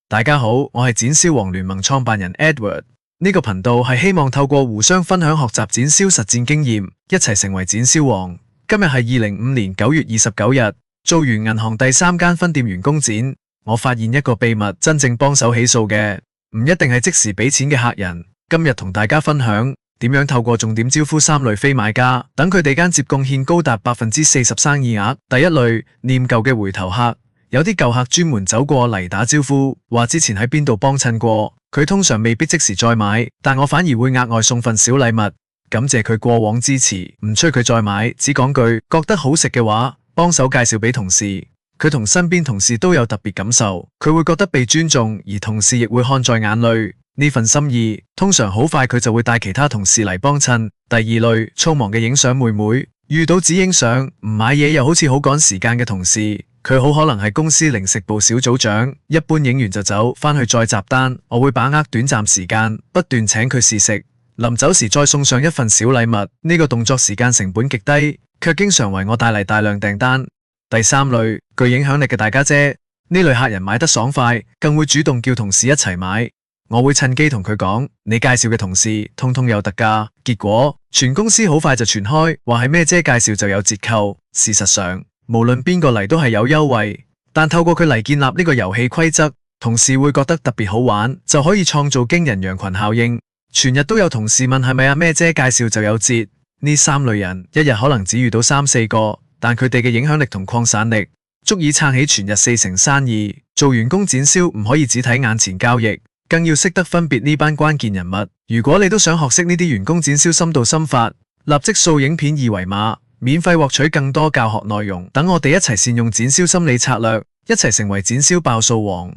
大家好，我係展銷王聯盟創辦人 Edward。呢個頻道係希望透過互相分享學習展銷實戰經驗，一齊成為展銷王。今日係2025年9月29日，做完銀行第3間分店員工展，我發現一個秘密，真正幫手起數嘅唔一定係即時俾錢嘅客人。今日同大家分享點樣透過重點招呼3類非買家，等佢哋間接貢獻高達40%生意額。第一類，念舊嘅回頭客。有啲舊客專門走過嚟打招呼，話之前喺邊度幫襯過，佢通常未必即時再買，但我反而會額外送份小禮物，感謝佢過往支持，唔催佢再買，只講句覺得好食嘅話，幫手介紹俾同事，佢同身邊同事都有特別感受，佢會覺得被尊重，而同事亦會看在眼裏，呢份心意通常好快佢就會帶其他同事嚟幫襯。第二類，匆忙嘅影相妹妹，遇到只影相唔買嘢又好似好趕時間嘅同事。佢好可能係公司零食部小組長，一般影完就走，返去再集單。我會把握短暫時間，不斷請佢試食，臨走時再送上一份小禮物。呢個動作時間成本極低，卻經常為我帶嚟大量訂單。第三類，具影響力嘅大家姐，呢類客人買得爽快，更會主動叫同事一齊買。我會趁機同佢講，你介紹嘅同事通通有特價，結果全公司好快就傳開，話係咩姐介紹就有折扣。事實上，無論邊個嚟都係有優惠，但透過佢嚟建立呢個遊戲規則，同事會覺得特別好玩，就可以創造驚人羊群效應。全日都有同事問係咪咩姐介紹就有折，呢3類人一日可能只遇到3、4個，但佢哋嘅影響力同擴散力足以撐起全日4成生意。做員工展銷唔可以只睇眼前交易，更要識得分別呢班關鍵人物。如果你都想學識呢啲員工展銷深度心法，立即掃影片2維碼。免費獲取更多教學內容，等我哋一齊善用展銷心理策略，一齊成為展銷爆數王。